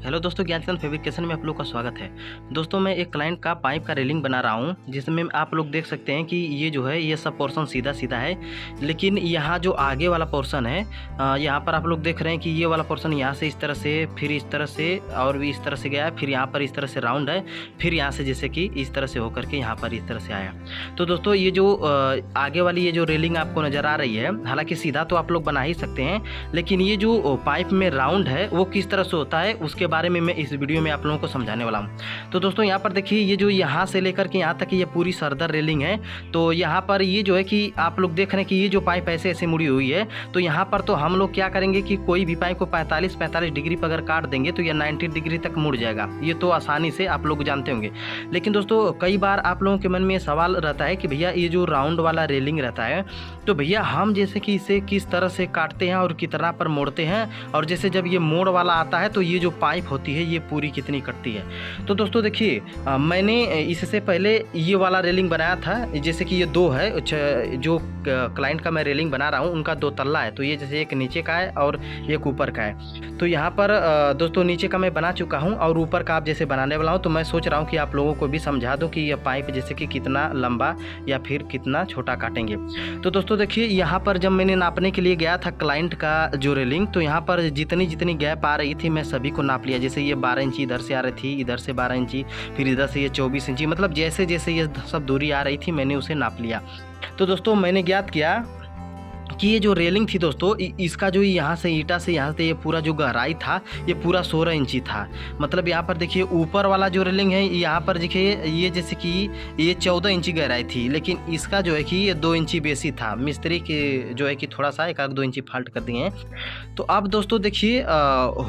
Hello दोस्तों, Gyanchand fabrication में आप लोग का स्वागत है। दोस्तों, मैं एक क्लाइंट का पाइप का रेलिंग बना रहा हूं, जिसमें आप लोग देख सकते हैं कि ये जो है ये सब पोर्शन सीधा सीधा है, लेकिन यहाँ जो आगे वाला पोर्शन है, यहाँ पर आप लोग देख रहे हैं कि ये वाला पोर्शन यहाँ से इस तरह से, फिर इस तरह से और भी इस तरह से गया है, फिर यहाँ पर इस तरह से राउंड है, फिर यहाँ से जैसे कि इस तरह से होकर के यहाँ पर इस तरह से आया। तो दोस्तों, ये जो आगे वाली ये जो रेलिंग आपको नज़र आ रही है, हालाँकि सीधा तो आप लोग बना ही सकते हैं, लेकिन ये जो पाइप में राउंड है वो किस तरह से होता है उसके बारे में मैं इस वीडियो में आप लोगों को समझाने वाला हूं। तो दोस्तों, यहाँ पर देखिए, ये जो यहाँ से लेकर के यहाँ तक ये पूरी सरदर रेलिंग है। तो यहाँ पर ये जो है कि आप लोग देख रहे हैं कि ये जो पाइप ऐसे ऐसे मुड़ी हुई है, तो यहाँ पर तो हम लोग क्या करेंगे कि कोई भी पाइप को 45 डिग्री पर अगर काट देंगे तो ये 90 डिग्री तक मुड़ जाएगा। ये तो आसानी से आप लोग जानते होंगे। लेकिन दोस्तों, कई बार आप लोगों के मन में सवाल रहता है कि भैया ये जो राउंड वाला रेलिंग रहता है, तो भैया हम जैसे कि इसे किस तरह से काटते हैं और कितना पर मोड़ते हैं, और जैसे जब ये मोड़ वाला आता है तो ये जो पाइप होती है ये पूरी कितनी कटती है। तो दोस्तों देखिए, मैंने इससे पहले ये वाला रेलिंग बनाया था, जैसे कि ये दो है, जो क्लाइंट का मैं रेलिंग बना रहा हूँ उनका 2 तल्ला है। तो ये जैसे एक नीचे का है और एक ऊपर का है। तो यहाँ पर दोस्तों नीचे का मैं बना चुका हूँ और ऊपर का आप जैसे बनाने वाला हूँ। तो मैं सोच रहा हूँ कि आप लोगों को भी समझा दूँ कि ये पाइप जैसे कि कितना लंबा या फिर कितना छोटा काटेंगे। तो दोस्तों देखिए, यहाँ पर जब मैंने नापने के लिए गया था क्लाइंट का जो रेलिंग, तो यहाँ पर जितनी गैप आ रही थी मैं सभी को नाप लिया। जैसे ये 12 इंची इधर से आ रही थी, इधर से 12 इंची, फिर इधर से ये 24 इंची, मतलब जैसे जैसे ये सब दूरी आ रही थी मैंने उसे नाप लिया। तो दोस्तों, मैंने ज्ञात किया कि ये जो रेलिंग थी दोस्तों, इसका जो यहाँ से ईंटा से यहाँ से ये पूरा जो गहराई था ये पूरा 16 इंची था। मतलब यहाँ पर देखिए, ऊपर वाला जो रेलिंग है यहाँ पर देखिए, ये जैसे कि ये 14 इंची गहराई थी, लेकिन इसका जो है कि ये 2 इंची बेसी था। मिस्त्री के जो है कि थोड़ा सा 1-2 इंची फाल्ट कर दिए हैं। तो अब दोस्तों देखिए,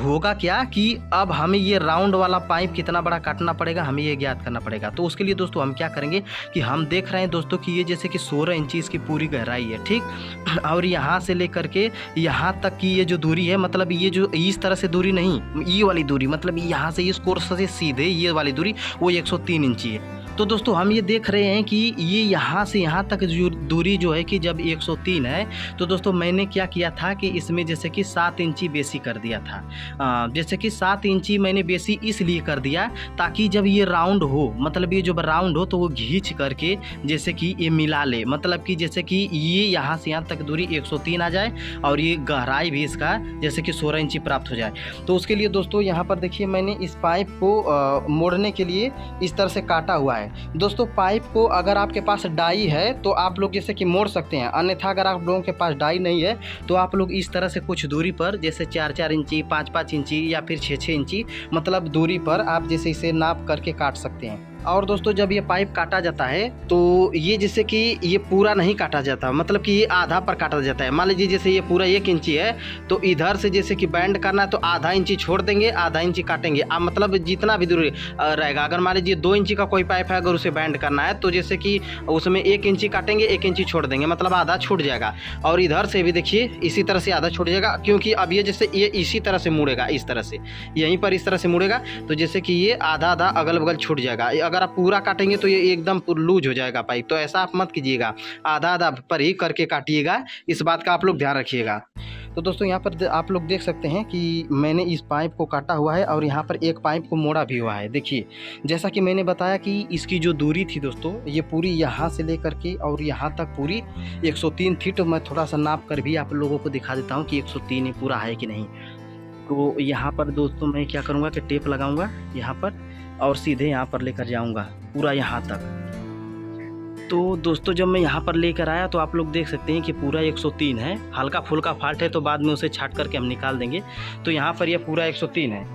होगा क्या कि अब हमें ये राउंड वाला पाइप कितना बड़ा काटना पड़ेगा, हमें ये ज्ञात करना पड़ेगा। तो उसके लिए दोस्तों हम क्या करेंगे कि हम देख रहे हैं दोस्तों कि ये जैसे कि 16 इंची इसकी पूरी गहराई है, ठीक। और यहाँ से लेकर के यहाँ तक की ये जो दूरी है, मतलब ये जो इस तरह से दूरी नहीं, ये वाली दूरी, मतलब यहाँ से इस कोर्स से सीधे ये वाली दूरी वो 103 इंची है। तो दोस्तों, हम ये देख रहे हैं कि ये यहाँ से यहाँ तक जो दूरी जो है कि जब 103 है, तो दोस्तों मैंने क्या किया था कि इसमें जैसे कि 7 इंची बेसी कर दिया था। जैसे कि 7 इंची मैंने बेसी इसलिए कर दिया ताकि जब ये राउंड हो, मतलब ये जो राउंड हो तो वो घींच करके जैसे कि ये मिला ले, मतलब कि जैसे कि ये यहाँ से यहाँ तक दूरी 103 आ जाए और ये गहराई भी इसका जैसे कि 16 इंची प्राप्त हो जाए। तो उसके लिए दोस्तों यहाँ पर देखिए, मैंने इस पाइप को मोड़ने के लिए इस तरह से काटा हुआ है। दोस्तों, पाइप को अगर आपके पास डाई है तो आप लोग जैसे कि मोड़ सकते हैं, अन्यथा अगर आप लोगों के पास डाई नहीं है तो आप लोग इस तरह से कुछ दूरी पर, जैसे 4-4 इंची, 5-5 इंची या फिर 6-6 इंची मतलब दूरी पर आप जैसे इसे नाप करके काट सकते हैं। और दोस्तों, जब ये पाइप काटा जाता है तो ये जैसे कि ये पूरा नहीं काटा जाता, मतलब कि ये आधा पर काटा जाता है। मान लीजिए जैसे ये पूरा 1 इंची है तो इधर से जैसे कि बैंड करना है तो आधा इंची छोड़ देंगे, आधा इंची काटेंगे। अब मतलब जितना भी दूरी रहेगा, अगर मान लीजिए 2 इंची का कोई पाइप है, अगर उसे बैंड करना है तो जैसे कि उसमें 1 इंची काटेंगे, 1 इंची छोड़ देंगे, मतलब आधा छूट जाएगा। और इधर से भी देखिए इसी तरह से आधा छूट जाएगा, क्योंकि अब ये जैसे ये इसी तरह से मुड़ेगा, इस तरह से यहीं पर इस तरह से मुड़ेगा, तो जैसे कि ये आधा आधा अगल बगल छूट जाएगा। अगर आप पूरा काटेंगे तो ये एकदम लूज हो जाएगा पाइप। तो ऐसा आप मत कीजिएगा, आधा आधा पर ही करके काटिएगा, इस बात का आप लोग ध्यान रखिएगा। तो दोस्तों, यहाँ पर आप लोग देख सकते हैं कि मैंने इस पाइप को काटा हुआ है और यहाँ पर एक पाइप को मोड़ा भी हुआ है। देखिए, जैसा कि मैंने बताया कि इसकी जो दूरी थी दोस्तों, ये पूरी यहाँ से लेकर के और यहाँ तक पूरी 103 थी। तो मैं थोड़ा सा नाप कर भी आप लोगों को दिखा देता हूँ कि 103 पूरा है कि नहीं। तो यहाँ पर दोस्तों मैं क्या करूँगा कि टेप लगाऊँगा यहाँ पर और सीधे यहाँ पर लेकर जाऊँगा पूरा यहाँ तक। तो दोस्तों, जब मैं यहाँ पर लेकर आया तो आप लोग देख सकते हैं कि पूरा 103 है। हल्का फुल्का फॉल्ट है तो बाद में उसे छाट करके हम निकाल देंगे। तो यहाँ पर ये पूरा 103 है।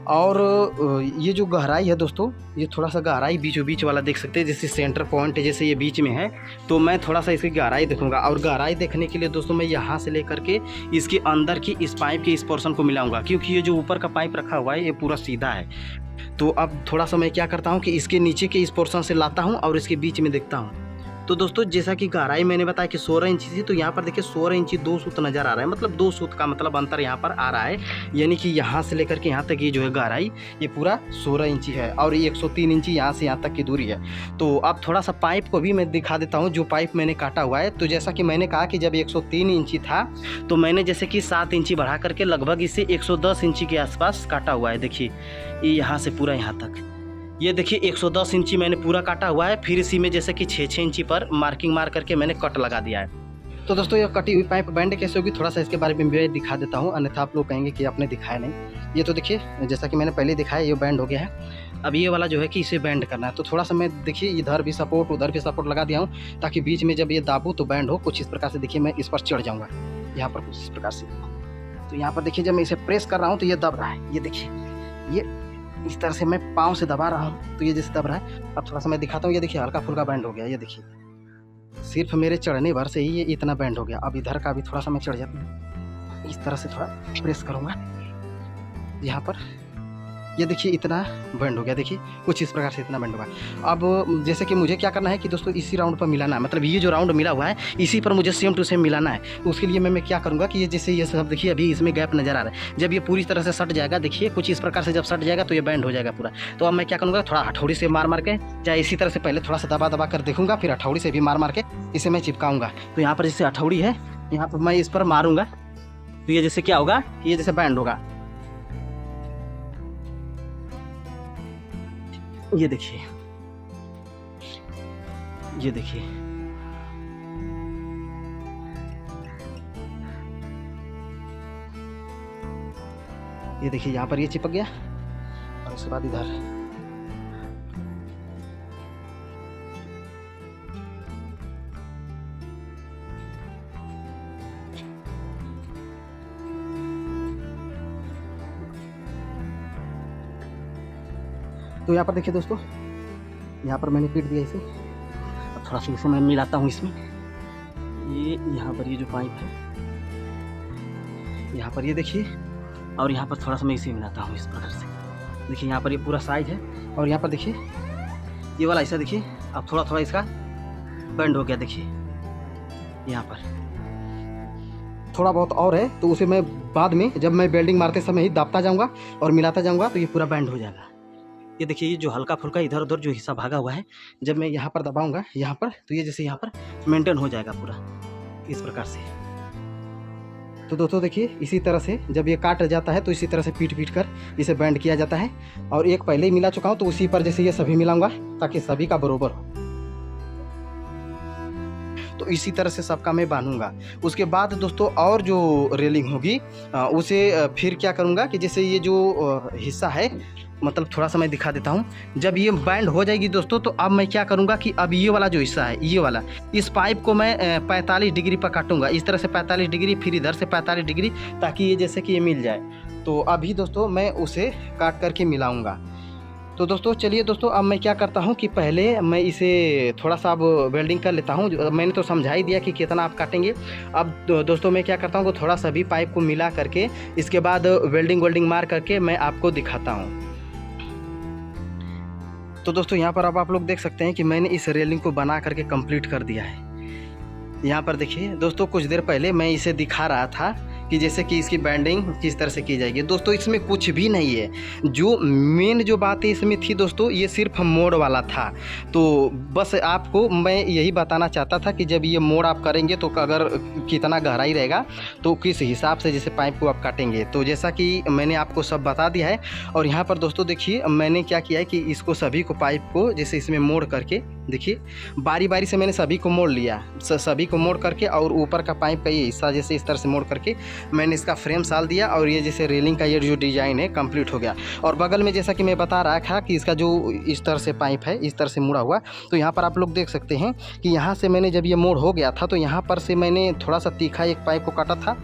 और ये जो गहराई है दोस्तों, ये थोड़ा सा गहराई बीचों बीच वाला देख सकते हैं, जैसे सेंटर पॉइंट है, जैसे ये बीच में है। तो मैं थोड़ा सा इसकी गहराई देखूंगा, और गहराई देखने के लिए दोस्तों मैं यहाँ से लेकर के इसके अंदर की इस पाइप के इस पोर्शन को मिलाऊंगा, क्योंकि ये जो ऊपर का पाइप रखा हुआ है ये पूरा सीधा है। तो अब थोड़ा सा मैं क्या करता हूँ कि इसके नीचे के इस पोर्शन से लाता हूँ और इसके बीच में देखता हूँ। तो दोस्तों जैसा कि गहराई मैंने बताया कि 16 इंची थी, तो यहाँ पर देखिए 16 इंची 2 सूत नज़र आ रहा है, मतलब 2 सूत का मतलब अंतर यहाँ पर आ रहा है, यानी कि यहाँ से लेकर के यहाँ तक ये जो है गहराई ये पूरा 16 इंची है और ये 103 इंची यहाँ से यहाँ तक की दूरी है। तो अब थोड़ा सा पाइप को भी मैं दिखा देता हूँ जो पाइप मैंने काटा हुआ है। तो जैसा कि मैंने कहा कि जब 103 इंची था तो मैंने जैसे कि 7 इंची बढ़ा करके लगभग इसे 110 इंची के आसपास काटा हुआ है। देखिए ये यहाँ से पूरा यहाँ तक, ये देखिए 110 इंची मैंने पूरा काटा हुआ है। फिर इसी में जैसे कि 6-6 इंची पर मार्किंग मार करके मैंने कट लगा दिया है। तो दोस्तों ये कटी हुई पाइप बैंड कैसे होगी थोड़ा सा इसके बारे में मैं दिखा देता हूँ, अन्यथा आप लोग कहेंगे कि आपने दिखाया नहीं। ये तो देखिए जैसा कि मैंने पहले दिखाया ये बैंड हो गया है। अब ये वाला जो है कि इसे बैंड करना है, तो थोड़ा सा मैं देखिए इधर भी सपोर्ट उधर भी सपोर्ट लगा दिया हूँ ताकि बीच में जब ये दाबूँ तो बैंड हो कुछ इस प्रकार से। देखिए मैं इस पर चढ़ जाऊँगा यहाँ पर कुछ इस प्रकार से। तो यहाँ पर देखिए जब मैं इसे प्रेस कर रहा हूँ तो ये दब रहा है, ये देखिए ये इस तरह से मैं पाँव से दबा रहा हूँ तो ये जैसे दब रहा है। अब थोड़ा सा मैं दिखाता हूँ, ये देखिए हल्का फुल्का बैंड हो गया, ये देखिए सिर्फ मेरे चढ़ने भर से ही ये इतना बैंड हो गया। अब इधर का भी थोड़ा सा मैं चढ़ जाता हूँ, इस तरह से थोड़ा प्रेस करूँगा यहाँ पर, ये देखिए इतना बैंड हो गया। देखिए कुछ इस प्रकार से इतना बैंड होगा। अब जैसे कि मुझे क्या करना है कि दोस्तों इसी राउंड पर मिलाना है, मतलब ये जो राउंड मिला हुआ है इसी पर मुझे सेम टू सेम मिलाना है। तो उसके लिए मैं क्या करूँगा कि ये जैसे ये सब देखिए अभी इसमें गैप नज़र आ रहा है, जब ये पूरी तरह से सट जाएगा देखिए कुछ इस प्रकार से जब सट जाएगा तो ये बैंड हो जाएगा पूरा। तो अब मैं क्या करूँगा थोड़ा हथौड़ी से मार के, चाहे इसी तरह से पहले थोड़ा सा दबा दबा कर देखूँगा, फिर हथौड़ी से भी मार के इसे मैं चिपकाऊँगा। तो यहाँ पर जैसे हथौड़ी है यहाँ पर मैं इस पर मारूँगा तो ये जैसे क्या होगा, ये जैसे बैंड होगा। ये देखिए ये देखिए ये देखिए यहाँ पर ये चिपक गया और उसके बाद इधर तो यहाँ पर देखिए दोस्तों यहाँ पर मैंने पीट दिया इसे। अब थोड़ा सा इसे मैं मिलाता हूँ इसमें, ये यहाँ पर ये जो पाइप है यहाँ पर ये देखिए, और यहाँ पर थोड़ा सा मैं इसे मिलाता हूँ इस प्रकार से। देखिए यहाँ पर ये पूरा साइज है और यहाँ पर देखिए ये वाला ऐसा देखिए अब थोड़ा थोड़ा इसका बैंड हो गया। देखिए यहाँ पर थोड़ा बहुत और है तो उसे मैं बाद में जब मैं वेल्डिंग मारते समय ही दाबता जाऊँगा और मिलाता जाऊँगा तो ये पूरा बैंड हो जाएगा। ये देखिए ये जो हल्का फुल्का इधर उधर जो हिस्सा भागा हुआ है जब मैं यहाँ पर दबाऊंगा यहाँ पर तो ये जैसे यहाँ पर मेंटेन हो जाएगा पूरा इस प्रकार से। तो दोस्तों देखिए इसी तरह से जब ये काट जाता है तो इसी तरह से पीट कर इसे बैंड किया जाता है। और एक पहले ही मिला चुका हूँ तो उसी पर जैसे ये सभी मिलाऊंगा ताकि सभी का बरोबर हो। तो इसी तरह से सबका मैं बांधूंगा। उसके बाद दोस्तों और जो रेलिंग होगी उसे फिर क्या करूँगा कि जैसे ये जो हिस्सा है मतलब थोड़ा सा मैं दिखा देता हूँ। जब ये बैंड हो जाएगी दोस्तों तो अब मैं क्या करूँगा कि अब ये वाला जो हिस्सा है ये वाला इस पाइप को मैं 45 डिग्री पर काटूंगा, इस तरह से 45 डिग्री फिर इधर से 45 डिग्री ताकि ये जैसे कि ये मिल जाए। तो अभी दोस्तों मैं उसे काट करके मिलाऊंगा। तो दोस्तों चलिए दोस्तों अब मैं क्या करता हूँ कि पहले मैं इसे थोड़ा सा अब वेल्डिंग कर लेता हूँ। मैंने तो समझा ही दिया कि कितना आप काटेंगे। अब दोस्तों मैं क्या करता हूँ कि थोड़ा सा भी पाइप को मिला करके इसके बाद वेल्डिंग मार करके मैं आपको दिखाता हूँ। तो दोस्तों यहाँ पर अब आप लोग देख सकते हैं कि मैंने इस रेलिंग को बना करके कंप्लीट कर दिया है। यहाँ पर देखिए दोस्तों कुछ देर पहले मैं इसे दिखा रहा था कि जैसे कि इसकी बैंडिंग किस तरह से की जाएगी। दोस्तों इसमें कुछ भी नहीं है, जो मेन जो बातें इसमें थी दोस्तों ये सिर्फ मोड़ वाला था। तो बस आपको मैं यही बताना चाहता था कि जब ये मोड़ आप करेंगे तो अगर कितना गहराई रहेगा तो किस हिसाब से जैसे पाइप को आप काटेंगे। तो जैसा कि मैंने आपको सब बता दिया है। और यहाँ पर दोस्तों देखिए मैंने क्या किया है कि इसको सभी को पाइप को जैसे इसमें मोड़ करके देखिए बारी बारी से मैंने सभी को मोड़ लिया, सभी को मोड़ करके और ऊपर का पाइप का ये हिस्सा जैसे इस तरह से मोड़ करके मैंने इसका फ्रेम साल दिया और ये जैसे रेलिंग का ये जो डिज़ाइन है कंप्लीट हो गया। और बगल में जैसा कि मैं बता रहा था कि इसका जो इस तरह से पाइप है इस तरह से मुड़ा हुआ, तो यहाँ पर आप लोग देख सकते हैं कि यहाँ से मैंने जब ये मोड़ हो गया था तो यहाँ पर से मैंने थोड़ा सा तीखा एक पाइप को काटा था,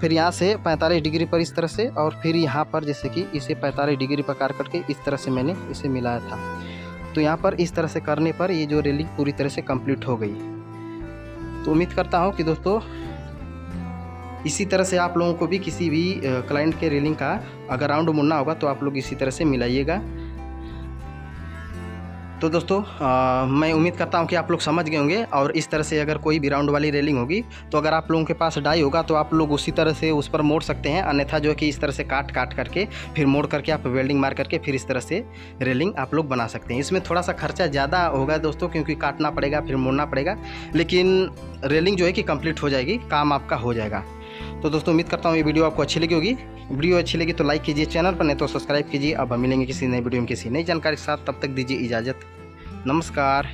फिर यहाँ से 45 डिग्री पर इस तरह से, और फिर यहाँ पर जैसे कि इसे 45 डिग्री पर काट करके इस तरह से मैंने इसे मिलाया था। तो यहाँ पर इस तरह से करने पर ये जो रेलिंग पूरी तरह से कंप्लीट हो गई। तो उम्मीद करता हूँ कि दोस्तों इसी तरह से आप लोगों को भी किसी भी क्लाइंट के रेलिंग का अगर राउंड मुड़ना होगा तो आप लोग इसी तरह से मिलाइएगा। तो दोस्तों मैं उम्मीद करता हूं कि आप लोग समझ गए होंगे। और इस तरह से अगर कोई भी राउंड वाली रेलिंग होगी तो अगर आप लोगों के पास डाई होगा तो आप लोग उसी तरह से उस पर मोड़ सकते हैं, अन्यथा जो है कि इस तरह से काट करके फिर मोड़ करके आप वेल्डिंग मार करके फिर इस तरह से रेलिंग आप लोग बना सकते हैं। इसमें थोड़ा सा खर्चा ज़्यादा होगा दोस्तों, क्योंकि काटना पड़ेगा फिर मोड़ना पड़ेगा, लेकिन रेलिंग जो है कि कंप्लीट हो जाएगी, काम आपका हो जाएगा। तो दोस्तों उम्मीद करता हूँ ये वीडियो आपको अच्छी लगी होगी। वीडियो अच्छी लगी तो लाइक कीजिए, चैनल पर नहीं तो सब्सक्राइब कीजिए। अब हम मिलेंगे किसी नई वीडियो में किसी नई जानकारी के साथ, तब तक दीजिए इजाज़त। नमस्कार।